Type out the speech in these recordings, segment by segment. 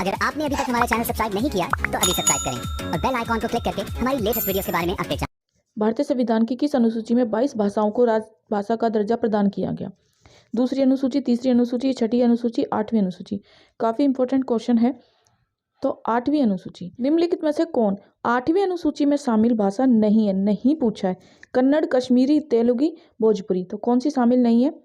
अगर आपने अभी तक हमारा चैनल सब्सक्राइब नहीं किया तो अभी सब्सक्राइब करें और बेल आइकॉन को क्लिक करके हमारी लेटेस्ट वीडियोस के बारे में अपडेट जानें। भारतीय संविधान की किस अनुसूची में 22 भाषाओं को राजभाषा का दर्जा प्रदान किया गया? दूसरी अनुसूची, तीसरी अनुसूची, छठी अनुसूची, आठवीं अनुसूची। काफी इंपॉर्टेंट क्वेश्चन है। तो आठवीं अनुसूची। निम्नलिखित में से कौन आठवीं अनुसूची में शामिल भाषा नहीं है? नहीं पूछा है। कन्नड़, कश्मीरी, तेलुगु, भोजपुरी। तो कौन सी शामिल नहीं है?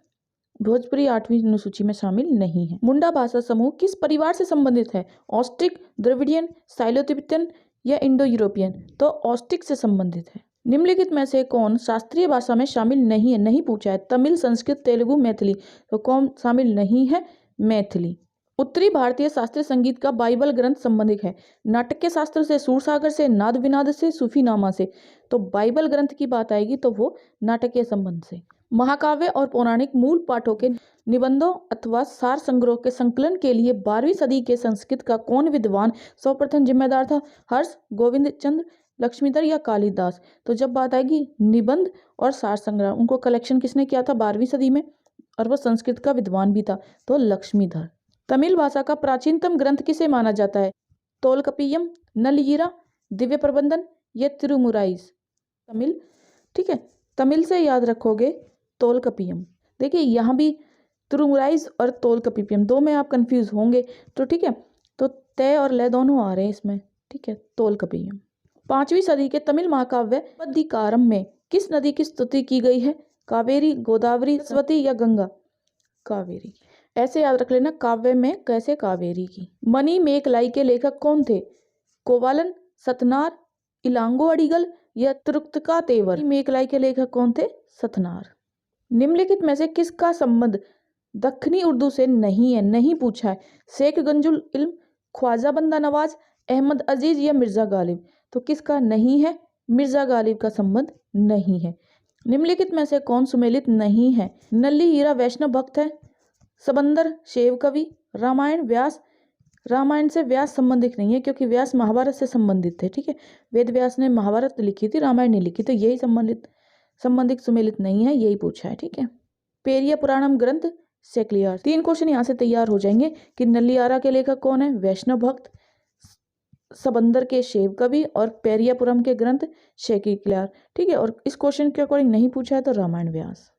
भोजपुरी आठवीं अनुसूची में शामिल नहीं है। मुंडा भाषा समूह किस परिवार से संबंधित है? ऑस्ट्रिक, द्रविडियन, साइलो तिब्बतन या इंडो यूरोपियन? तो ऑस्ट्रिक से संबंधित है। निम्नलिखित में से कौन शास्त्रीय भाषा में शामिल नहीं है? नहीं पूछा है। तमिल, संस्कृत, तेलुगु, मैथिली। तो कौन शामिल नहीं है? मैथिली। उत्तरी भारतीय शास्त्रीय संगीत का बाइबल ग्रंथ संबंधित है? नाटकीय शास्त्र से, सूरसागर से, नाद विनाद से, सूफीनामा से। तो बाइबल ग्रंथ की बात आएगी तो वो नाटकीय संबंध से। महाकाव्य और पौराणिक मूल पाठों के निबंधों अथवा सार संग्रह के संकलन के लिए 12वीं सदी के संस्कृत का कौन विद्वान सर्वप्रथम जिम्मेदार था? हर्ष, गोविंद चंद्र, लक्ष्मीधर या कालिदास? तो जब बात आएगी निबंध और सार संग्रह, उनको कलेक्शन किसने किया था 12वीं सदी में, और वो संस्कृत का विद्वान भी था, तो लक्ष्मीधर। तमिल भाषा का प्राचीनतम ग्रंथ किसे माना जाता है? तोलकपियम, नलयीरा, दिव्य प्रबंधन या तिरुमुराइस? तमिल, ठीक है। तमिल से याद रखोगे तोलकपियम। देखिए यहाँ भी तिरुमुराइस और तोलकपियम दो में आप कंफ्यूज होंगे, तो ठीक है, तो तय और लय दोनों आ रहे हैं इसमें, ठीक है। तोलकपियम। 5वीं सदी के तमिल महाकाव्य पद्दिकारम में किस नदी की स्तुति की गई है? कावेरी, गोदावरी, सरस्वती या गंगा? कावेरी। ऐसे याद रख लेना, काव्य में कैसे कावेरी की। मणि मेखलाई के लेखक कौन थे? कोवालन, सतनार, इलांगो अडिगल या त्रुक्तका तेवर? मेखलाई के लेखक कौन थे? सतनार। निम्नलिखित में से किसका संबंध दक्खनी उर्दू से नहीं है? नहीं पूछा है। शेख गंजुल इल्म, ख्वाजा बंदा नवाज, अहमद अजीज या मिर्जा गालिब? तो किसका नहीं है? मिर्जा गालिब का संबंध नहीं है। निम्नलिखित में से कौन सुमेलित नहीं है? नल्ली हीरा वैष्णव भक्त है, सबंदर शैव कवि, रामायण व्यास। रामायण से व्यास संबंधित नहीं है क्योंकि व्यास महाभारत से संबंधित थे, ठीक है। वेद व्यास ने महाभारत लिखी थी, रामायण नहीं लिखी, तो यही संबंधित सुमेलित नहीं है, यही पूछा है, ठीक है। पेरिया पुराणम ग्रंथ सेक्लियार। 3 क्वेश्चन यहाँ से तैयार हो जाएंगे कि नल्लियारा के लेखक कौन है? वैष्णव भक्त, सबंदर के शैव कवि और पेरियापुरम के ग्रंथ सेक्लियार, ठीक है। और इस क्वेश्चन के अकॉर्डिंग नहीं पूछा है तो रामायण व्यास।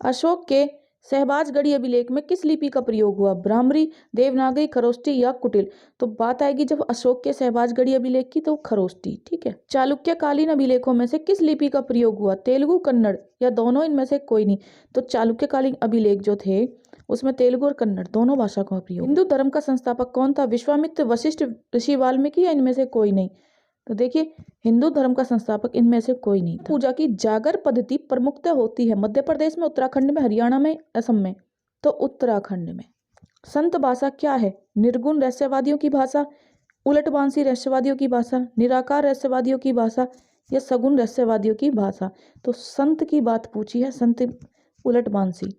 अशोक के सहबाजगढ़ी अभिलेख में किस लिपि का प्रयोग हुआ? ब्राह्मरी, देवनागरी, खरोष्टी या कुटिल? तो बात आएगी जब अशोक के सहबाजगढ़ी अभिलेख की तो खरोष्टी, ठीक है। चालुक्यकालीन अभिलेखों में से किस लिपि का प्रयोग हुआ? तेलुगु, कन्नड़ या दोनों, इनमें से कोई नहीं? तो चालुक्यकालीन अभिलेख जो थे उसमें तेलुगु और कन्नड़ दोनों भाषा का प्रयोग। हिंदू धर्म का संस्थापक कौन था? विश्वामित्र, वशिष्ठ, ऋषि वाल्मीकि या इनमें से कोई नहीं? तो देखिए हिंदू धर्म का संस्थापक इनमें से कोई नहीं था। पूजा की जागर पद्धति प्रमुखतः होती है मध्य प्रदेश में, उत्तराखंड में, हरियाणा में, असम में? तो उत्तराखंड में। संत भाषा क्या है? निर्गुण रहस्यवादियों की भाषा, उलटबांसी रहस्यवादियों की भाषा, निराकार रहस्यवादियों की भाषा या सगुण रहस्यवादियों की भाषा? तो संत की बात पूछी है, संत उलटबांसी।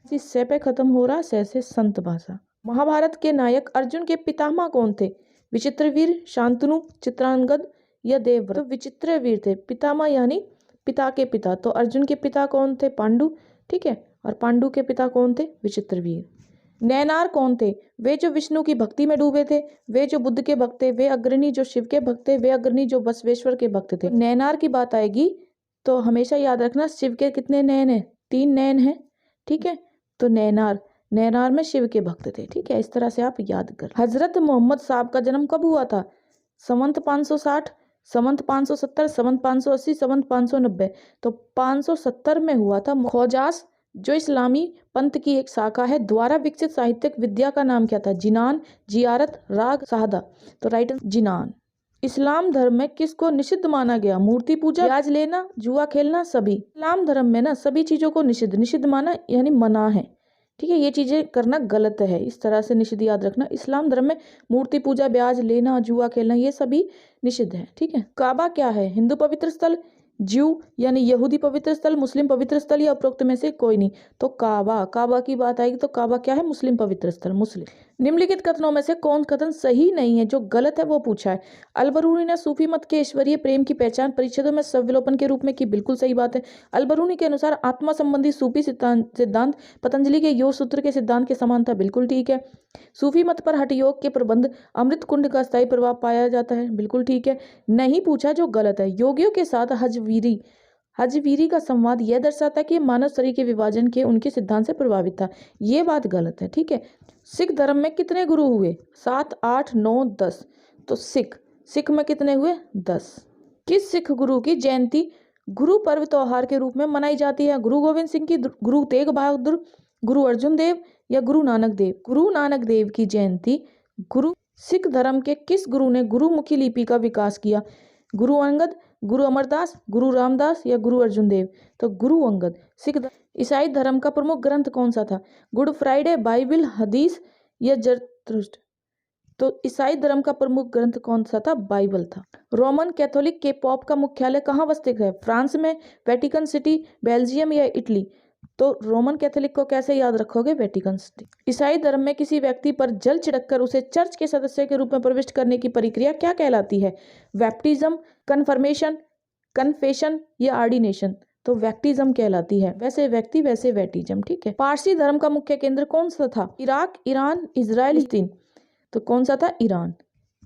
से पे खत्म हो रहा, से संत भाषा। महाभारत के नायक अर्जुन के पितामह कौन थे? विचित्रवीर, शांतनु, चित्रांगद या देवव्रत? तो विचित्रवीर थे पितामह, यानी पिता के पिता। तो अर्जुन के पिता कौन थे? पांडु, ठीक है। और पांडु के पिता कौन थे? विचित्रवीर। नैनार कौन थे? वे जो विष्णु की भक्ति में डूबे थे, वे जो बुद्ध के भक्त थे, वे अग्रणी जो शिव के भक्त थे, वे अग्रणी जो बसवेश्वर के भक्त थे? नैनार की बात आएगी तो हमेशा याद रखना शिव के कितने नयन है? 3 नयन है, ठीक है। तो नैनार में शिव के भक्त थे, ठीक है। इस तरह से आप याद कर। हजरत मोहम्मद साहब का जन्म कब हुआ था? संवत 560, संवत 570, संवत 580, संवत 590? तो 570 में हुआ था। खोजास जो इस्लामी पंथ की एक शाखा है द्वारा विकसित साहित्यिक विद्या का नाम क्या था? जिनान, जियारत, राग, साहदा? तो राइट जिनान। इस्लाम धर्म में किसको निषिद्ध माना गया? मूर्ति पूजा, ब्याज लेना, जुआ खेलना, सभी? इस्लाम धर्म में ना सभी चीजों को निषिद्ध माना, यानी मना है, ठीक है। ये चीजें करना गलत है, इस तरह से निषिद्ध याद रखना। इस्लाम धर्म में मूर्ति पूजा, ब्याज लेना, जुआ खेलना, ये सभी निषिद्ध है, ठीक है। काबा क्या है? हिंदू पवित्र स्थल, ज्यू यानी यहूदी पवित्र स्थल, मुस्लिम पवित्र स्थल या उपरोक्त में से कोई नहीं। तो काबा, काबा की बात आएगी तो काबा क्या है? मुस्लिम पवित्र स्थल, मुस्लिम। निम्नलिखित कथनों में से कौन कथन सही नहीं है? जो गलत है वो पूछा है। अल-बरूनी ने सूफी मत के ईश्वरीय प्रेम की पहचान परिच्छेदों में सविलोपन के रूप में की, बिल्कुल सही बात है। अल-बरूनी के अनुसार आत्मा संबंधी सूफी सिद्धांत पतंजलि के योग सूत्र के सिद्धांत के समान था, बिल्कुल ठीक है। सूफी मत पर हठ योग के प्रबंध अमृत कुंड का स्थायी प्रभाव पाया जाता है, बिल्कुल ठीक है। नहीं पूछा जो गलत है। योगियों के साथ हजवीरी का संवाद यह दर्शाता है कि मानव शरीर के विभाजन के उनके सिद्धांत से प्रभावित था, ये बात गलत है, ठीक है। सिख धर्म में कितने गुरु हुए? 7, 8, 9, 10। तो सिख में कितने हुए? 10। किस सिख गुरु की जयंती गुरु पर्व त्योहार के रूप में मनाई जाती है? गुरु गोविंद सिंह की, गुरु तेग बहादुर, गुरु अर्जुन देव या गुरु नानक देव? गुरु नानक देव की जयंती सिख धर्म के किस गुरु ने गुरुमुखी लिपि का विकास किया? गुरु अंगद, गुरु अमरदास, गुरु रामदास या गुरु अर्जुन देव? तो गुरु अंगद। ईसाई धर्म का प्रमुख ग्रंथ कौन सा था? गुड फ्राइडे, बाइबल, हदीस या जरथुस्त्र? तो ईसाई धर्म का प्रमुख ग्रंथ कौन सा था? बाइबल था। रोमन कैथोलिक के पोप का मुख्यालय कहाँ स्थित है? फ्रांस में, वेटिकन सिटी, बेल्जियम या इटली? तो रोमन कैथोलिक को कैसे याद रखोगे? Vatican city. ईसाई धर्म में किसी व्यक्ति पर जल छिड़ककर उसे चर्च के सदस्य के रूप में प्रविष्ट करने की प्रक्रिया क्या कहलाती है? बैप्टिज्म, कन्फर्मेशन, कन्फेशन या ऑर्डिनेशन? तो बैप्टिज्म कहलाती है। वैसे व्यक्ति वैसे बैप्टिज्म, ठीक है। पारसी धर्म का मुख्य केंद्र कौन सा था? इराक, ईरान, इजराइल, फिलिस्तीन? तो कौन सा था? ईरान।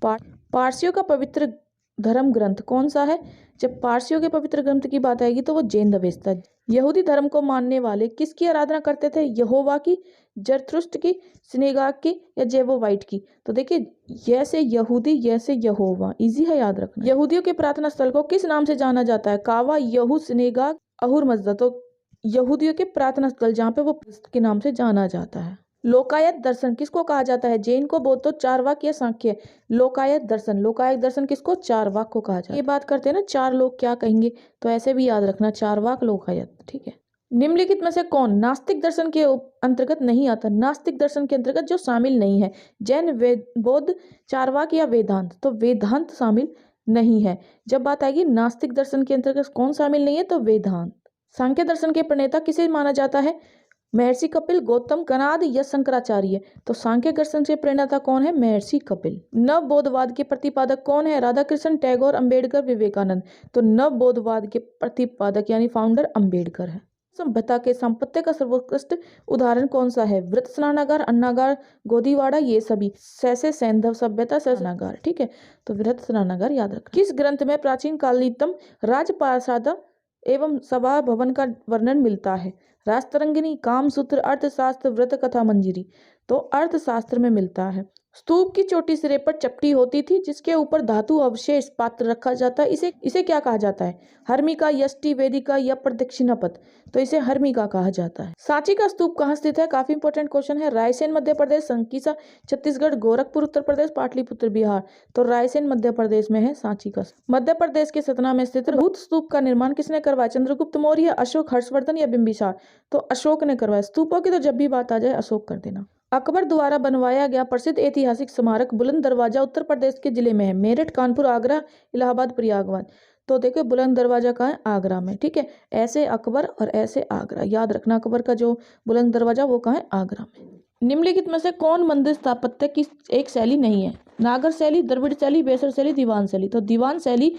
पारसियों का पवित्र धर्म ग्रंथ कौन सा है? जब पारसियों के पवित्र ग्रंथ की बात आएगी तो वो जैन अवेस्ता। यहूदी धर्म को मानने वाले किसकी आराधना करते थे? यहोवा की, जरथुस्त्र की, सिनेगाग की या जेवोवाइट की? तो देखिए, जैसे यहूदी जैसे यहोवा, इजी है याद रखना। यहूदियों के प्रार्थना स्थल को किस नाम से जाना जाता है? कावा, यहूद, सिनेगाग, अहुर मस्जिद? तो यहूदियों के प्रार्थना स्थल जहाँ पे वो के नाम से जाना जाता है। लोकायत दर्शन किसको कहा जाता है? जैन को, बौद्ध, चारवाक या सांख्य? लोकायत दर्शन किसको? चारवाक को कहा जाता है। ये बात करते हैं ना, चार लोग क्या कहेंगे, तो ऐसे भी याद रखना, चारवाक, लोकायत, ठीक है। निम्नलिखित में से कौन नास्तिक दर्शन के अंतर्गत नहीं आता? नास्तिक दर्शन के अंतर्गत जो शामिल नहीं है, जैन, बौद्ध, चारवाक या वेदांत? तो वेदांत शामिल नहीं है। जब बात आएगी नास्तिक दर्शन के अंतर्गत कौन शामिल नहीं है, तो वेदांत। सांख्य दर्शन के प्रणेता किसे माना जाता है? महर्षि कपिल, गौतम, कनाद या शंकराचार्य? तो सांख्य दर्शन के प्रणेता कौन है? महर्षि कपिल। नव बोधवाद के प्रतिपादक कौन है? राधा कृष्ण, टैगोर, अंबेडकर, विवेकानंद? तो नव बोधवाद के प्रतिपादक यानी फाउंडर अंबेडकर है। सभ्यता के स्थापत्य का सर्वोत्कृष्ट उदाहरण कौन सा है? वृत्त स्नानागार, अन्नागार, गोदीवाड़ा, ये सभी। सैसे सैंधव सभ्यता, स्नानागार, ठीक है। तो वृत्त स्नानागार याद रख। किस ग्रंथ में प्राचीन कालीनतम राजप्रासाद एवं सभा भवन का वर्णन मिलता है? राजतरंगिणी, कामसूत्र, अर्थशास्त्र, व्रत कथा, मंजरी? तो अर्थशास्त्र में मिलता है। स्तूप की चोटी सिरे पर चपटी होती थी जिसके ऊपर धातु अवशेष पात्र रखा जाता है, इसे क्या कहा जाता है? हर्मिका, यष्टि, वेदिका या प्रदक्षिणा पथ? तो इसे हर्मिका कहा जाता है। सांची का स्तूप कहाँ स्थित है? काफी इंपॉर्टेंट क्वेश्चन है। रायसेन मध्य प्रदेश, संकीसा छत्तीसगढ़, गोरखपुर उत्तर प्रदेश, पाटलिपुत्र बिहार? तो रायसेन मध्य प्रदेश में है सांची का। मध्य प्रदेश के सतना में स्थित बौद्ध स्तूप का निर्माण किसने करवाया? चंद्रगुप्त मौर्य, अशोक, हर्षवर्धन या बिंबिसार? तो अशोक ने करवाया। स्तूपों की तो जब भी बात आ जाए अशोक कर देना। अकबर द्वारा बनवाया गया प्रसिद्ध ऐतिहासिक स्मारक बुलंद दरवाजा उत्तर प्रदेश के जिले में है? मेरठ, कानपुर, आगरा, इलाहाबाद, प्रयागराज? तो देखो बुलंद दरवाजा कहाँ है? आगरा में, ठीक है। ऐसे अकबर और ऐसे आगरा, याद रखना। अकबर का जो बुलंद दरवाजा वो कहाँ है? आगरा में। निम्नलिखित में से कौन मंदिर स्थापत्य की एक शैली नहीं है? नागर शैली, द्रविड़ शैली, बेसर शैली, दीवान शैली? तो दीवान शैली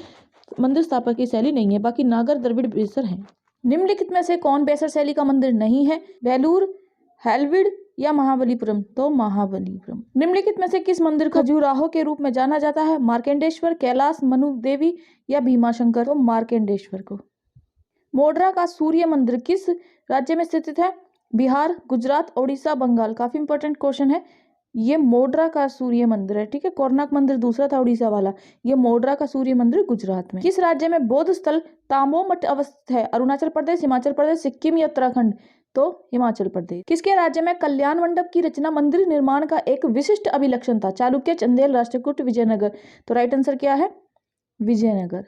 मंदिर स्थापत्य की शैली नहीं है, बाकी नागर, द्रविड़, बेसर है। निम्नलिखित में से कौन बेसर शैली का मंदिर नहीं है? बेलूर, हेलविड या महाबलीपुरम? तो महाबलीपुरम। निम्नलिखित में से किस मंदिर को खजुराहो के रूप में जाना जाता है? मार्केंडेश्वर, कैलाश, मनु देवी या भीमाशंकर? तो मार्केंडेश्वर को। मोढरा का सूर्य मंदिर किस राज्य में स्थित है? बिहार, गुजरात, ओडिशा, बंगाल? काफी इंपॉर्टेंट क्वेश्चन है। ये मोढरा का सूर्य मंदिर है, ठीक है। कोरनाक मंदिर दूसरा था उड़ीसा वाला, ये मोढरा का सूर्य मंदिर गुजरात में। किस राज्य में बौद्ध स्थल तामो मठ अवस्थित है? अरुणाचल प्रदेश, हिमाचल प्रदेश, सिक्किम या उत्तराखंड? तो हिमाचल प्रदेश। किसके राज्य में कल्याण मंडप की रचना मंदिर निर्माण का एक विशिष्ट अभिलक्षण था? चालुक्य, चंदेल, राष्ट्रकूट, विजयनगर? तो राइट आंसर क्या है? विजयनगर।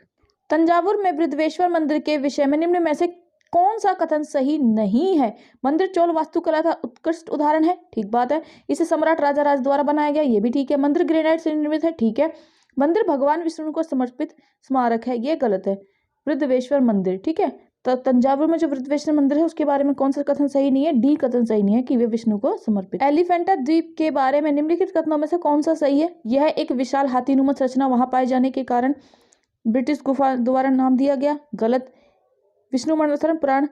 तंजावुर में बृहदेश्वर मंदिर के विषय में निम्न में से कौन सा कथन सही नहीं है? मंदिर चोल वास्तुकला का उत्कृष्ट उदाहरण है, ठीक बात है। इसे सम्राट राजा राज द्वारा बनाया गया, ये भी ठीक है। मंदिर ग्रेनाइट से निर्मित है, ठीक है। मंदिर भगवान विष्णु को समर्पित स्मारक है, ये गलत है। वृद्धवेश्वर मंदिर, ठीक है। तो तंजावुर में जो वृद्धवेश्वर मंदिर है उसके बारे में कौन सा कथन सही नहीं है? डी कथन सही नहीं है कि वे विष्णु को समर्पित। एलिफेंटा द्वीप के बारे में निम्नलिखित कथनों में से कौन सा सही है? यह एक विशाल हाथीनुमा संरचना वहां पाए जाने के कारण ब्रिटिश गुफा द्वारा नाम दिया गया। गलत। विष्णु मंडलधर पुराण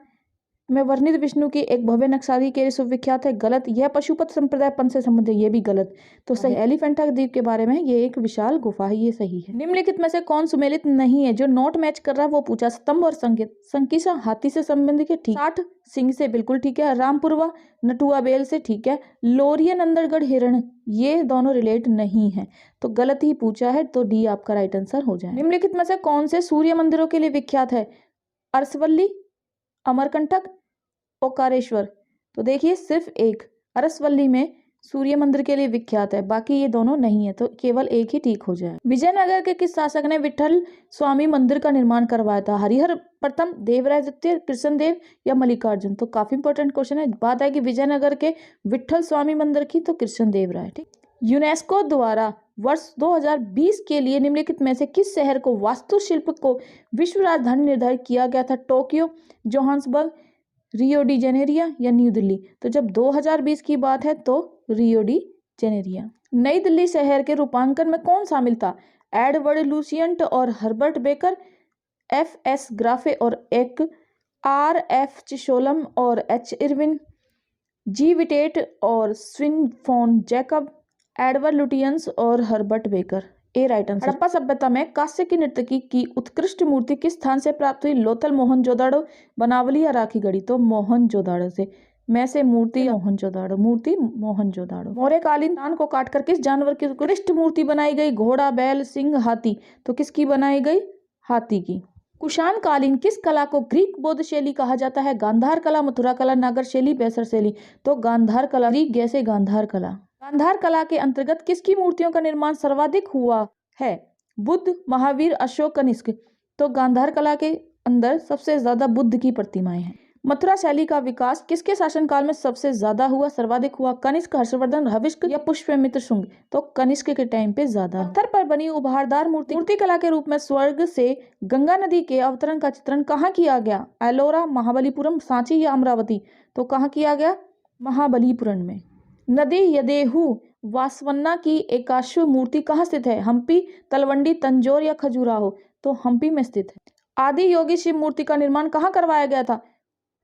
में वर्णित विष्णु की एक भव्य नक्शादी के लिए सुविख्यात है। गलत। यह पशुपत संप्रदाय पंथ से संबंधित है, ये भी गलत। तो सही एलिफेंटा द्वीप के बारे में ये एक विशाल गुफा है, ये सही है। निम्नलिखित में से कौन सुमेलित नहीं है? जो नोट मैच कर रहा है वो पूछा। स्तंभ और संकेत। संकीसा हाथी से संबंधित है, ठीक। 60 सिंह से बिल्कुल ठीक है। रामपुरवा नटुआ बेल से ठीक है। लोरिया नंदरगढ़ हिरण, ये दोनों रिलेट नहीं है, तो गलत ही पूछा है, तो डी आपका राइट आंसर हो जाए। निम्नलिखित में से कौन से सूर्य मंदिरों के लिए विख्यात है? अरसवल्ली, अमरकंटक, ओकारेश्वर। तो देखिए सिर्फ एक अरसवल्ली में सूर्य मंदिर के लिए विख्यात है, बाकी ये दोनों नहीं है, तो केवल एक ही ठीक हो जाए। विजयनगर के किस शासक ने विठल स्वामी मंदिर का निर्माण करवाया था? हरिहर प्रथम, देवराय द्वितीय, कृष्णदेव या मल्लिकार्जुन? तो काफी इंपॉर्टेंट क्वेश्चन है। बात है कि विजयनगर के विठल स्वामी मंदिर की, तो कृष्णदेव राय, ठीक। यूनेस्को द्वारा वर्ष 2020 के लिए निम्नलिखित में से किस शहर को वास्तुशिल्प को विश्व राजधानी निर्धारित किया गया था? Tokyo, Johannesburg, Rio de Janeiro या न्यू दिल्ली? तो जब 2020 की बात है तो रियो डी जेनेरिया। नई दिल्ली शहर के रूपांकन में कौन शामिल था? एडवर्ड लुसियंट और हर्बर्ट बेकर, एफ.एस. ग्राफे और एक, आर.एफ. चिशोलम और एच. इरविन, जी. विटेट और स्विन फोन जैकब, एडवर्ड लुटियंस और हर्बर्ट बेकर? ए राइट आंसर। हड़प्पा सभ्यता में कांस्य की नर्तकी की उत्कृष्ट मूर्ति किस स्थान से प्राप्त हुई? लोथल, मोहनजोदाड़ो, बनावली या राखीगढ़ी? तो मोहनजोदाड़ो से। मैं से मूर्ति मोहनजोदाड़ो, मूर्ति मोहनजोदाड़ो। मौर्यकालीन धान को काटकर किस जानवर की उत्कृष्ट मूर्ति बनाई गई? घोड़ा, बैल, सिंह, हाथी? तो किसकी बनाई गई? हाथी की। कुषाण कालीन किस कला को ग्रीक बौद्ध शैली कहा जाता है? गांधार कला, मथुरा कला, नागर शैली, बैसर शैली? तो गांधार कला। ग्रीक जैसे गांधार कला। गांधार कला के अंतर्गत किसकी मूर्तियों का निर्माण सर्वाधिक हुआ है? बुद्ध, महावीर, अशोक, कनिष्क? तो गांधार कला के अंदर सबसे ज्यादा बुद्ध की प्रतिमाएं हैं। मथुरा शैली का विकास किसके शासनकाल में सबसे ज्यादा हुआ, सर्वाधिक हुआ? कनिष्क, हर्षवर्धन, हविष्क या पुष्यमित्र शुंग? तो कनिष्क के टाइम पे ज्यादा। पत्थर पर बनी उभारदार मूर्ति कला के रूप में स्वर्ग से गंगा नदी के अवतरण का चित्रण कहाँ किया गया? एलोरा, महाबलीपुरम, सांची या अमरावती? तो कहाँ किया गया? महाबलीपुरम में। नदी यदेहु वासवन्ना की एकाश्व मूर्ति कहाँ स्थित है? हम्पी, तलवंडी, तंजौर या खजुराहो? तो हम्पी में स्थित है। आदि योगी शिव मूर्ति का निर्माण कहाँ करवाया गया था?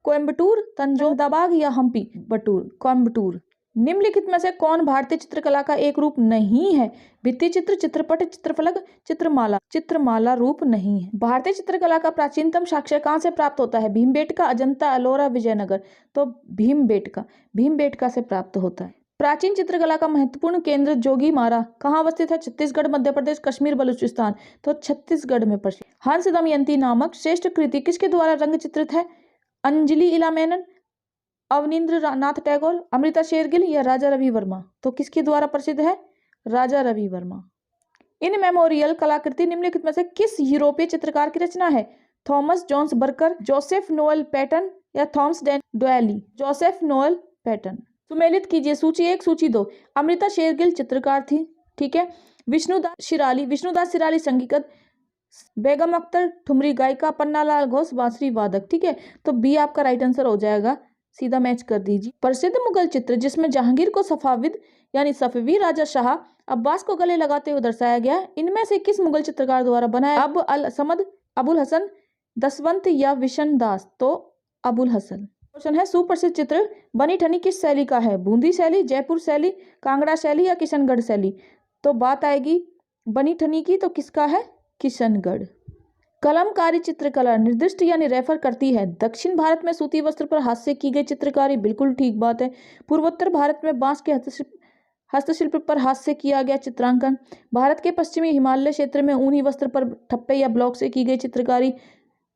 कोयम्बटूर, तंजौर, अहमदाबाद या हम्पी? कोयम्बटूर। निम्नलिखित में से कौन भारतीय चित्रकला का एक रूप नहीं है? भित्ति चित्र, चित्रपट, चित्रफलक, चित्रमाला? चित्रमाला रूप नहीं है। भारतीय चित्रकला का प्राचीनतम साक्ष्य कहाँ से प्राप्त होता है? भीमबेटका, अजंता, एलोरा, विजयनगर? तो भीमबेटका से प्राप्त होता है। प्राचीन चित्रकला का महत्वपूर्ण केंद्र जोगीमारा कहाँ अवस्थित है? छत्तीसगढ़, मध्य प्रदेश, कश्मीर, बलूचिस्तान? तो छत्तीसगढ़ में प्रसिद्ध। हंस दमयंती नामक श्रेष्ठ कृति किसके द्वारा रंग चित्रित है? अंजलि इला मेनन, अवनींद्र नाथ टैगोर, अमृता शेरगिल या राजा रवि वर्मा? तो किसके द्वारा प्रसिद्ध है? राजा रवि वर्मा। इन मेमोरियल कलाकृति निम्नलिखित में से किस यूरोपीय चित्रकार की रचना है? Thomas Jones Barker, Joseph Noel Paton या Thomas Dan D'Oyly? Joseph Noel Paton. सुमेलित कीजिए सूची 1, सूची 2। अमृता शेरगिल चित्रकार थी, ठीक है। विष्णुदास शिराली संगीतज्ञ, बेगम अख्तर ठुमरी गायिका, पन्नालाल घोष बांसुरी वादक, ठीक है। तो बी आपका राइट आंसर हो जाएगा, सीधा मैच कर दीजिए। प्रसिद्ध मुगल चित्र जिसमें जहांगीर को सफाविद यानी सफवी राजा शाह अब्बास को गले लगाते हुए दर्शाया गया, इनमें से किस मुगल चित्रकार द्वारा बनाया? अब अल समद, अबुल हसन, दसवंत या विशन दास? तो अबुल हसन। क्वेश्चन है सुप्रसिद्ध चित्र बनी ठनी किस शैली का है? बूंदी शैली, जयपुर शैली, कांगड़ा शैली या किशनगढ़ शैली? तो बात आएगी बनी ठनी की, तो किसका है? किशनगढ़। कलमकारी चित्रकला निर्दिष्ट यानी रेफर करती है दक्षिण भारत में सूती वस्त्र पर हाथ से की गई चित्रकारी, बिल्कुल ठीक बात है। पूर्वोत्तर भारत में बांस के हस्तशिल्प पर हाथ से किया गया चित्रांकन। भारत के पश्चिमी हिमालय क्षेत्र में ऊनी वस्त्र पर ठप्पे या ब्लॉक से की गई चित्रकारी।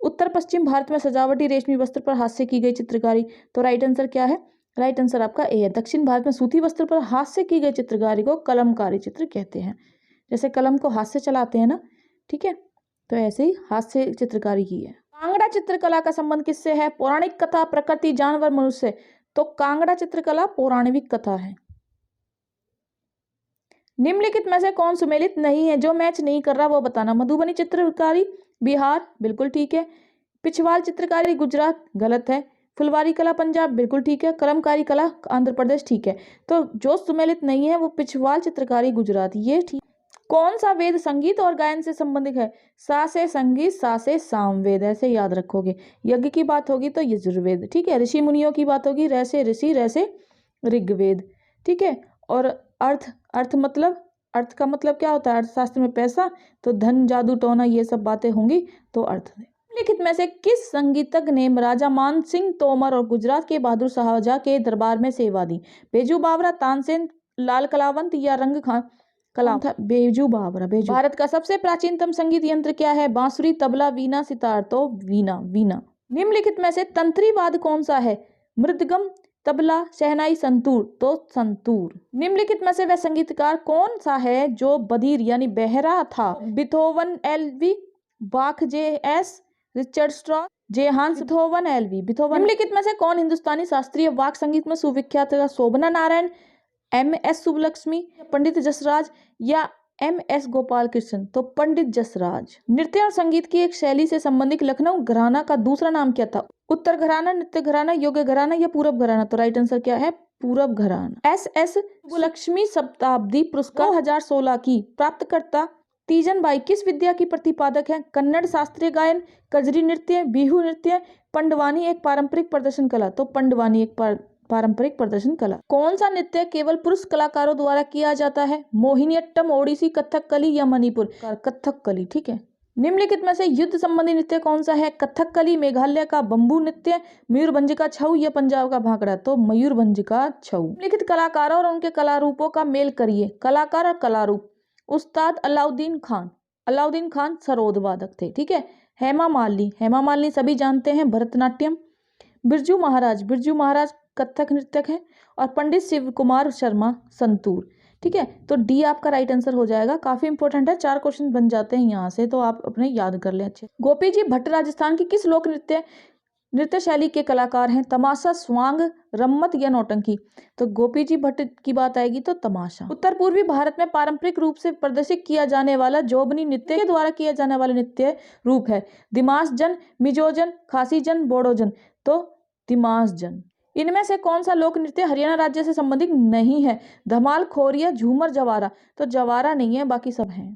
उत्तर पश्चिम भारत में सजावटी रेशमी वस्त्र पर हाथ से की गई चित्रकारी। तो राइट आंसर क्या है? राइट आंसर आपका ए है। दक्षिण भारत में सूती वस्त्र पर हाथ से की गई चित्रकारी को कलमकारी चित्र कहते हैं। जैसे कलम को हाथ से चलाते हैं ना, ठीक है, तो ऐसे ही हाथ से चित्रकारी की है। कांगड़ा चित्रकला का संबंध किससे है? पौराणिक कथा, प्रकृति, जानवर, मनुष्य? तो कांगड़ा चित्रकला पौराणिक कथा है। निम्नलिखित में से कौन सुमेलित नहीं है? जो मैच नहीं कर रहा वो बताना। मधुबनी चित्रकारी, बिहार बिल्कुल ठीक है। पिछवाल चित्रकारी गुजरात गलत है। फुलवारी कला पंजाब बिल्कुल ठीक है। कलमकारी कला आंध्र प्रदेश ठीक है। तो जो सुमेलित नहीं है वो पिछवाल चित्रकारी गुजरात, ये ठीक। कौन सा वेद संगीत और गायन से संबंधित है? सा से संगीत, सा से सामवेद, ऐसे याद रखोगे। यज्ञ की बात होगी तो यजुर्वेद, ठीक है। ऋषि मुनियों की बात होगी, रै से ऋषि, रै से ऋग्वेद, ठीक है। और अर्थ का मतलब क्या होता है? अर्थशास्त्र में पैसा, तो धन, जादू टोना, ये सब बातें होंगी तो अर्थ। निम्नलिखित में से किस संगीतज्ञ ने राजा मान सिंह तोमर और गुजरात के बहादुर शाहजहां के दरबार में सेवा दी? बेजू बावरा, तानसेन, लाल कलावंत या रंग खान कलाम था? बेजू बावरा, बेजू। भारत का सबसे प्राचीनतम संगीत यंत्र क्या है? बांसुरी, तबला, वीणा, सितार। तो वीणा, वीणा। निम्नलिखित में से तंत्री वाद्य कौन सा है? मृदगम, तबला, शहनाई, संतूर। तो संतूर। निम्नलिखित में से वह संगीतकार कौन सा है जो बधिर यानी बहरा था? Beethoven, L V, Bach, J S. Richard Strauss, Johannes, Beethoven, L V, Beethoven. निम्नलिखित में से कौन हिंदुस्तानी शास्त्रीय वाक संगीत में सुविख्यात है? शोभना नारायण, एम.एस. सुब्बलक्ष्मी, पंडित जसराज या एम.एस. गोपाल कृष्ण। तो पंडित जसराज। नृत्य और संगीत की एक शैली से संबंधित लखनऊ घराना का दूसरा नाम क्या था? उत्तर घराना, नृत्य घराना, योग्य घराना या पूरब घराना? तो राइट आंसर क्या है? पूरब घराना। एस.एस. सुब्बलक्ष्मी शताब्दी पुरस्कार 2016 की प्राप्तकर्ता तीजन बाई किस विद्या की प्रतिपादक है? कन्नड़ शास्त्रीय गायन, कजरी नृत्य, बिहू नृत्य, पंडवानी एक पारंपरिक प्रदर्शन कला। तो पंडवानी एक पारंपरिक प्रदर्शन कला। कौन सा नृत्य केवल पुरुष कलाकारों द्वारा किया जाता है? मोहिनीअट्टम, ओडिसी, कथकली या मणिपुर? कथकली, ठीक है। निम्नलिखित में से युद्ध संबंधी नृत्य कौन सा है? कथकली, मेघालय का बंबू नृत्य, मयूरभंज का छऊ या पंजाब का भांगड़ा? तो मयूरभंज का छऊ। निम्नलिखित कलाकारों और उनके कलारूपों का मेल करिए। कलाकार और कलारूप। उस्ताद अलाउद्दीन खान, अलाउद्दीन खान सरोद वादक थे, ठीक है। हेमा मालिनी, हेमा मालिनी सभी जानते हैं, भरतनाट्यम। बिरजू महाराज, बिरजू महाराज कथक नृत्यक हैं। और पंडित शिव कुमार शर्मा संतूर, ठीक है। तो डी आपका राइट आंसर हो जाएगा। काफी इंपॉर्टेंट है, 4 क्वेश्चन बन जाते हैं यहाँ से, तो आप अपने याद कर लें अच्छे। गोपी जी भट्ट राजस्थान की किस लोक नृत्य शैली के कलाकार हैं? तमाशा, स्वांग, रम्मत या नौटंकी? तो गोपी जी भट्ट की बात आएगी तो तमाशा। उत्तर पूर्वी भारत में पारंपरिक रूप से प्रदर्शित किया जाने वाला जोबनी नृत्य के द्वारा किया जाने वाला नृत्य रूप है? दिमास जन, मिजोजन, खासी जन, बोडोजन? तो दिमास जन। इनमें से कौन सा लोक नृत्य हरियाणा राज्य से संबंधित नहीं है? धमाल, खोरिया, झूमर, जवारा? तो जवारा नहीं है, बाकी सब हैं।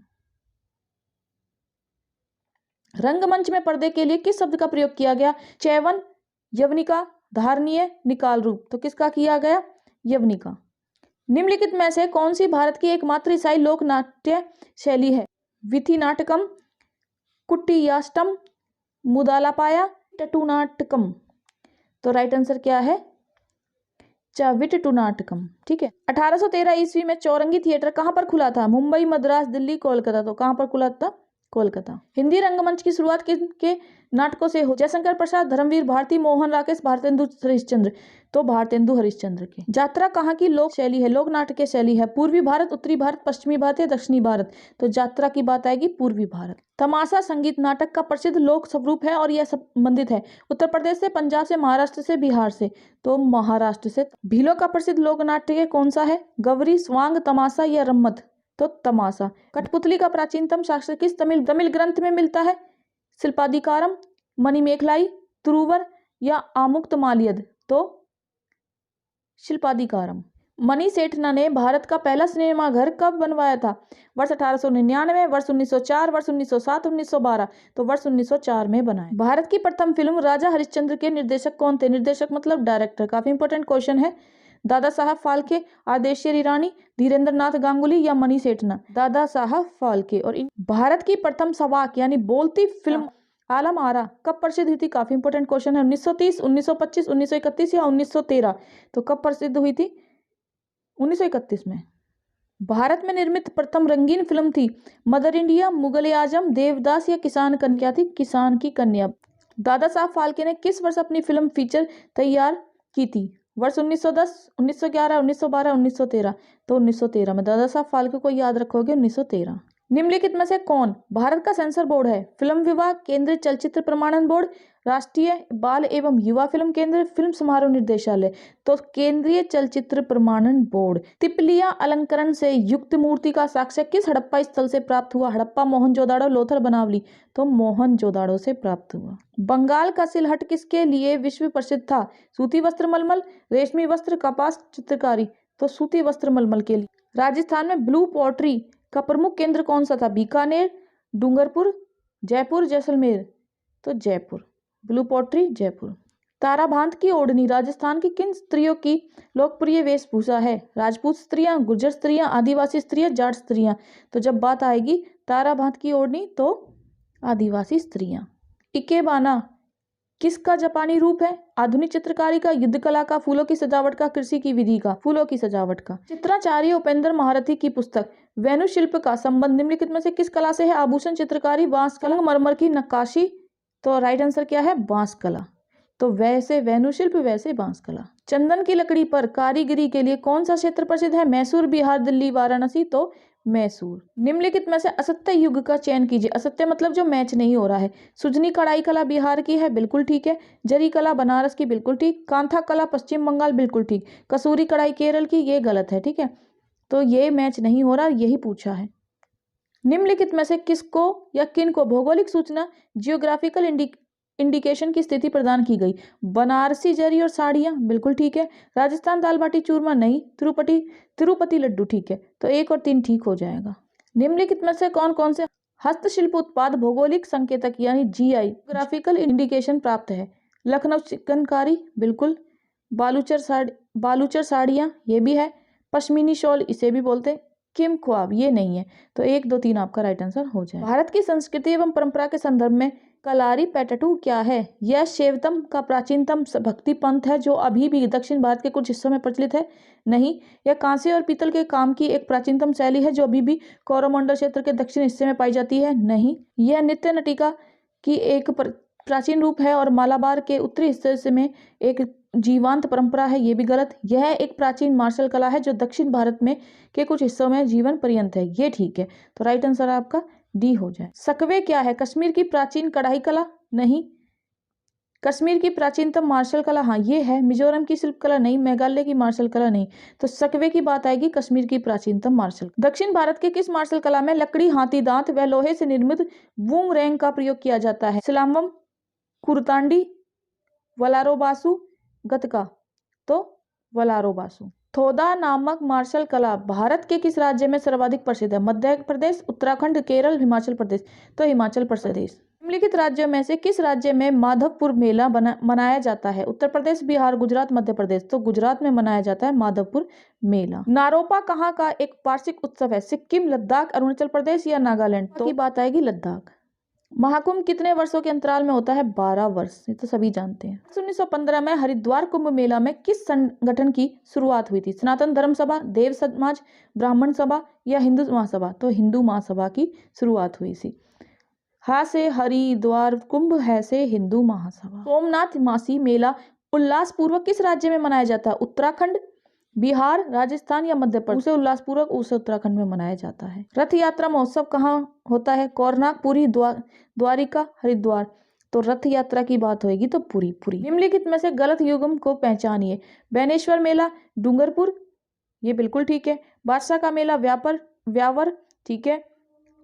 रंगमंच में पर्दे के लिए किस शब्द का प्रयोग किया गया? चैवन, यवनिका, धारणीय, निकाल रूप? तो किसका किया गया? यवनिका। निम्नलिखित में से कौन सी भारत की एकमात्र ईसाई लोक नाट्य शैली है? विथि नाटकम, कुट्टियाष्टम, मुदालापाया, टटुनाटकम? तो राइट आंसर क्या है? विट्टूनाटकम, ठीक है। 1813 ईस्वी में चौरंगी थिएटर कहां पर खुला था? मुंबई, मद्रास, दिल्ली, कोलकाता? तो कहां पर खुला था? कोलकाता। हिंदी रंगमंच की शुरुआत किनके नाटकों से हो? जयशंकर प्रसाद, धर्मवीर भारती, मोहन राकेश, भारतेंदु हरिश्चंद्र? तो भारतेंदु हरिश्चंद्र की। यात्रा कहाँ की लोक शैली है, लोक नाट्य शैली है? पूर्वी भारत, उत्तरी भारत, पश्चिमी भारत या दक्षिणी भारत? तो यात्रा की बात आएगी पूर्वी भारत। तमाशा संगीत नाटक का प्रसिद्ध लोक स्वरूप है और यह संबंधित है उत्तर प्रदेश से, पंजाब से, महाराष्ट्र से, बिहार से? तो महाराष्ट्र से। भीलों का प्रसिद्ध लोक नाट्य कौन सा है? गवरी, स्वांग, तमाशा या रम्मत? तो तमाशा। कठपुतली का प्राचीनतम शास्त्र किस तमिल ग्रंथ में मिलता है? शिल्पाधिकारम, मणिमेखलाई, तुरुवर या आमुक्तमाल्यद? तो शिल्पाधिकारम। मणि सेठना ने भारत का पहला सिनेमा घर कब बनवाया था? वर्ष 1899, वर्ष 1904, वर्ष 1907, 1912? तो वर्ष 1904 में बनाया। भारत की प्रथम फिल्म राजा हरिश्चंद्र के निर्देशक कौन थे? निर्देशक मतलब डायरेक्टर। काफी इंपॉर्टेंट क्वेश्चन है। दादा साहब फाल्के, आदेश्य ईरानी, धीरेन्द्र नाथ गांगुली या मणि सेठना? दादा साहब फाल्के। और भारत की प्रथम सवाक यानी बोलती फिल्म आलम आरा कब प्रसिद्ध हुई थी? काफी इंपॉर्टेंट क्वेश्चन है। 1930, 1925, 1931 या 1913? तो कब प्रसिद्ध हुई थी? 1931 में। भारत में निर्मित प्रथम रंगीन फिल्म थी मदर इंडिया, मुगल आजम, देवदास या किसान कन्या? थी किसान की कन्या। दादा साहब फाल्के ने किस वर्ष अपनी फिल्म फीचर तैयार की थी? वर्ष 1910, 1911, 1912, 1913? तो 1913 में। दादा साहब फाल्के को याद रखोगे, 1913। निम्नलिखित में से कौन भारत का सेंसर बोर्ड है? फिल्म विभाग, केंद्रीय चलचित्र प्रमाणन बोर्ड, राष्ट्रीय बाल एवं युवा फिल्म केंद्र, फिल्म समारोह निदेशालय। तो केंद्रीय चलचित्र प्रमाणन बोर्ड। तिपलिया अलंकरण से युक्त मूर्ति का साक्ष्य किस हड़प्पा स्थल से प्राप्त हुआ? हड़प्पा, मोहनजोदाड़ो, लोथल, बनावली। तो मोहनजोदाड़ो से प्राप्त हुआ। बंगाल का सिलहट किसके लिए विश्व प्रसिद्ध था? सूती वस्त्र, मलमल, रेशमी वस्त्र, कपास, चित्रकारी। तो सूती वस्त्र मलमल के लिए। राजस्थान में ब्लू पॉटरी का प्रमुख केंद्र कौन सा था? बीकानेर, डूंगरपुर, जयपुर, जैसलमेर। तो जयपुर। Blue pottery Jaipur. ताराबांध की ओढ़नी राजस्थान की किन स्त्रियों की लोकप्रिय वेशभूषा है? राजपूत स्त्रियां, गुर्जर स्त्रियां, आदिवासी स्त्रियां, जाट स्त्रियां। तो जब बात आएगी ताराबांध की ओढ़नी तो आदिवासी स्त्रियां। इकेबाना किसका जापानी रूप है? आधुनिक चित्रकारी का, युद्ध कला का, फूलों की सजावट का, कृषि की विधि का। फूलों की सजावट का। चित्राचार्य उपेंद्र महारथी की पुस्तक वेणु शिल्प का संबंध निम्नलिखित में से किस कला से है? आभूषण चित्रकारी, बांस कला, मरमर की नक्काशी। तो राइट आंसर क्या है? बांस कला। तो वैसे वेणु शिल्प, वैसे बांस कला। चंदन की लकड़ी पर कारीगरी के लिए कौन सा क्षेत्र प्रसिद्ध है? मैसूर, बिहार, दिल्ली, वाराणसी। तो मैसूर। निम्नलिखित में से असत्य युग का चयन कीजिए। असत्य मतलब जो मैच नहीं हो रहा है। सुजनी कढ़ाई कला बिहार की है, बिल्कुल ठीक है। जरी कला बनारस की, बिल्कुल ठीक। कांथा कला पश्चिम बंगाल, बिल्कुल ठीक। कसूरी कढ़ाई केरल की, ये गलत है, ठीक है। तो ये मैच नहीं हो रहा, यही पूछा है। निम्नलिखित में से किसको या किन को भौगोलिक सूचना जियोग्राफिकल इंडिकेशन की स्थिति प्रदान की गई? बनारसी जरी और साड़ियां, बिल्कुल ठीक है। राजस्थान दाल बाटी चूरमा नहीं। तिरुपति लड्डू, ठीक है। तो 1 और 3 ठीक हो जाएगा। निम्नलिखित में से कौन कौन से हस्तशिल्प उत्पाद भौगोलिक संकेतक यानी जीआई जियोग्राफिकल इंडिकेशन प्राप्त है? लखनऊ चिकनकारी, बिल्कुल। बालूचर साड़ियां, ये भी है। पश्मीनी शॉल, इसे भी बोलते हैं। किम ख्वाब, ये नहीं है। तो 1, 2, 3 आपका राइट आंसर हो जाए। भारत की संस्कृति एवं परंपरा के संदर्भ में कलारी पैटटू क्या है? यह शैवतम का प्राचीनतम भक्ति पंथ है जो अभी भी दक्षिण भारत के कुछ हिस्सों में प्रचलित है। नहीं। यह कांसे और पीतल के काम की एक प्राचीनतम शैली है जो अभी भी कौरवमंडल क्षेत्र के दक्षिण हिस्से में पाई जाती है। नहीं। यह नृत्य नटिका की एक प्राचीन रूप है और मालाबार के उत्तरी हिस्से में एक जीवांत परंपरा है, ये भी गलत। यह एक प्राचीन मार्शल कला है जो दक्षिण भारत में के कुछ हिस्सों में जीवन पर्यंत है, ये ठीक है। तो राइट आंसर आपका डी हो जाए। सकवे क्या है? कश्मीर की प्राचीन कढ़ाई कला? नहीं। कश्मीर की प्राचीनतम मार्शल कला? हाँ, ये है। मिजोरम की शिल्प कला? नहीं। मेघालय की मार्शल कला? नहीं। तो सकवे की बात आएगी कश्मीर की प्राचीनतम मार्शल। दक्षिण भारत के किस मार्शल कला में लकड़ी, हाथी दांत व लोहे से निर्मित बूमरैंग का प्रयोग किया जाता है? सिलाम्बम, कुरतांडी, वलारोबासु, गतका। तो वलारोबासु। थोदा नामक मार्शल कला भारत के किस राज्य में सर्वाधिक प्रसिद्ध है? मध्य प्रदेश, उत्तराखंड, केरल, हिमाचल प्रदेश। तो हिमाचल प्रदेश। निम्नलिखित राज्यों में से किस राज्य में माधवपुर मेला मनाया जाता है? उत्तर प्रदेश, बिहार, गुजरात, मध्य प्रदेश। तो गुजरात में मनाया जाता है माधवपुर मेला। नारोपा कहाँ का एक वार्षिक उत्सव है? सिक्किम, लद्दाख, अरुणाचल प्रदेश या नागालैंड। तो की बात आएगी लद्दाख। महाकुंभ कितने वर्षों के अंतराल में होता है? 12 वर्ष। ये तो सभी जानते हैं। 1915 में हरिद्वार कुंभ मेला में किस संगठन की शुरुआत हुई थी? सनातन धर्म सभा, देव समाज, ब्राह्मण सभा या हिंदू महासभा। तो हिंदू महासभा की शुरुआत हुई थी। हा से हरिद्वार कुंभ, है से हिंदू महासभा। सोमनाथ मासी मेला उल्लासपूर्वक किस राज्य में मनाया जाता है? उत्तराखंड, बिहार, राजस्थान या मध्य प्रदेश। उसे उल्लासपूर्वक उसे उत्तराखंड में मनाया जाता है। रथ यात्रा महोत्सव कहाँ होता है? कोरनाक, पुरी, द्वारिका, हरिद्वार। तो रथ यात्रा की बात होगी तो पुरी। निम्नलिखित में से गलत युग्म को पहचानिए। बैनेश्वर मेला, डूंगरपुर, ये बिल्कुल ठीक है। बादशाह का मेला, व्यावर, ठीक है।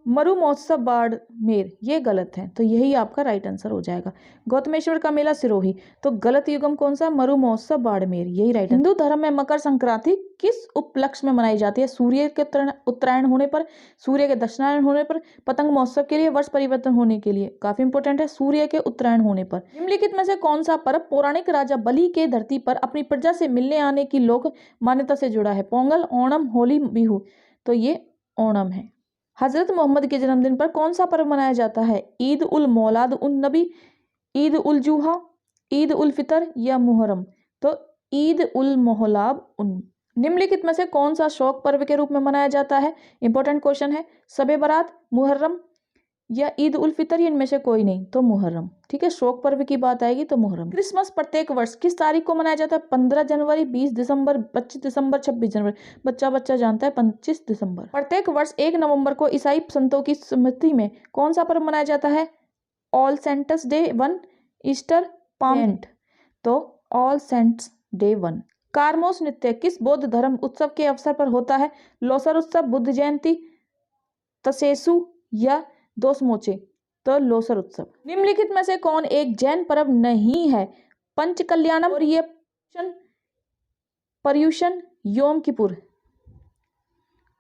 मरु महोत्सव बाड़मेर, ये गलत है। तो यही आपका राइट आंसर हो जाएगा। गौतमेश्वर का मेला, सिरोही। तो गलत युग्म कौन सा? मरु महोत्सव बाड़मेर, यही राइट। हिंदू धर्म में मकर संक्रांति किस उपलक्ष्य में मनाई जाती है? सूर्य के उत्तरायण होने पर, सूर्य के दक्षिणायन होने पर, पतंग महोत्सव के लिए, वर्ष परिवर्तन होने के लिए। काफी इंपोर्टेंट है, सूर्य के उत्तरायण होने पर। निम्नलिखित में से कौन सा पर्व पौराणिक राजा बलि के धरती पर अपनी प्रजा से मिलने आने की लोक मान्यता से जुड़ा है? पोंगल, ओणम, होली, बिहू। तो ये ओणम है। हजरत मोहम्मद के जन्मदिन पर कौन सा पर्व मनाया जाता है? ईद उल मौलाद उन नबी, ईद उल जुहा, ईद उल फितर या मुहर्रम। तो ईद उल मोहलाब उन। निम्नलिखित में से कौन सा शौक पर्व के रूप में मनाया जाता है? इंपॉर्टेंट क्वेश्चन है। शबे बारात, मुहर्रम या ईद उल फितर, इनमें से कोई नहीं। तो मुहर्रम, ठीक है। शौक पर्व की बात आएगी तो मुहर्रम। क्रिसमस प्रत्येक वर्ष किस तारीख को मनाया जाता है? 15 जनवरी, 20 दिसंबर, 25 दिसंबर, 26 जनवरी। बच्चा जानता है 25 दिसंबर। प्रत्येक वर्ष 1 नवंबर को ईसाई संतों की स्मृति में कौन सा पर्व मनाया जाता है? ऑल सेंटस डे 1, ईस्टर, पामेंट, तो ऑल सेंट्स डे 1। कारमोस नृत्य किस बौद्ध धर्म उत्सव के अवसर पर होता है? लोसर उत्सव, बुद्ध जयंती, तसेसु या दोसमोचे, तो लोसर उत्सव। निम्नलिखित में से कौन एक जैन पर्व नहीं है? पंचकल्याणम, और ये पर्युषण, योम किपुर,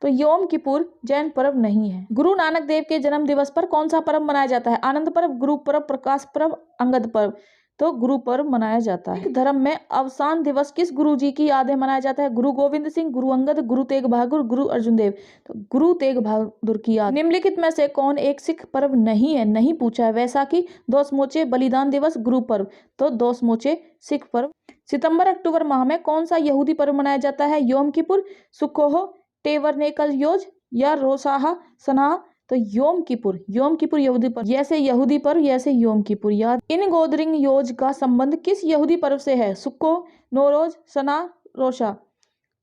तो योम किपुर जैन पर्व नहीं है। गुरु नानक देव के जन्म दिवस पर कौन सा पर्व मनाया जाता है? आनंद पर्व, गुरु पर्व, प्रकाश पर्व, अंगद पर्व, तो गुरु पर्व मनाया जाता है। धर्म में अवसान दिवस किस गुरु जी की याद में मनाया जाता है? गुरु गोविंद सिंह, गुरु अंगद, गुरु तेग बहादुर, गुरु अर्जुन देव, तो गुरु तेग बहादुर की याद। निम्नलिखित में से कौन एक सिख पर्व नहीं है? नहीं पूछा है। वैसाखी, दोसमोचे, बलिदान दिवस, गुरु पर्व, तो दोसमोचे सिख पर्व। सितंबर अक्टूबर माह में कौन सा यहूदी पर्व मनाया जाता है? योम किपुर, सुक्कोह, टेबरनेकल योज या रोशाह सनाह, तो योम किपुर यहूदी पर्व। जैसे यहूदी पर्व जैसे योम किपुर याद। इन गोदरिंग योज का संबंध किस यहूदी पर्व से है? सुक्को, नोरोज, सना, रोशा,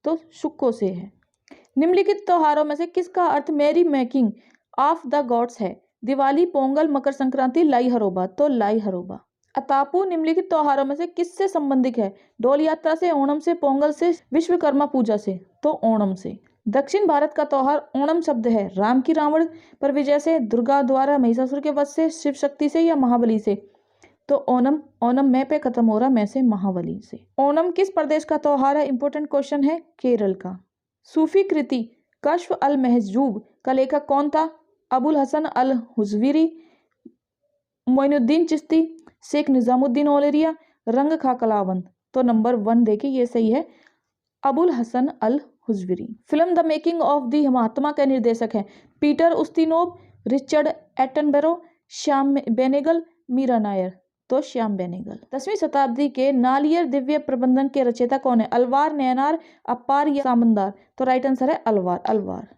तो सुक्को से है। निम्नलिखित त्योहारों में से किसका अर्थ मेरी मेकिंग ऑफ द गॉड्स है? दिवाली, पोंगल, मकर संक्रांति, लाई हरोबा, तो लाई हरोबा। अतापू निम्नलिखित त्योहारों में से किससे संबंधित है? डोल यात्रा से, ओणम से, पोंगल से, विश्वकर्मा पूजा से, तो ओणम से। दक्षिण भारत का त्योहार ओणम शब्द है राम की रावण पर विजय से, दुर्गा द्वारा महिषासुर के वध से, शिव शक्ति से या महाबली से, तो ओणम मैं पे खत्म हो रहा, मैं से महाबली से। ओणम किस प्रदेश का त्योहार है? इंपॉर्टेंट क्वेश्चन है, केरल का। सूफी कृति कश्फ अल महजूब का लेखक कौन था? अबुल हसन अल हुजविरी, मोइनुद्दीन चिश्ती, शेख निजामुद्दीन औलरिया, रंग खा कलावंत, तो नंबर 1 देखिए ये सही है, Abul Hasan al Hujwiri. Film the making of the Mahatma के निर्देशक हैं? Peter Ustinov, Richard Attenborough, Shyam Benegal, Mira Nair, तो श्याम बेनेगल। 10वीं शताब्दी के नालियर दिव्य प्रबंधन के रचयिता कौन है? अलवार, नयनार, अप्पार या सामंदार, तो राइट आंसर है अलवार।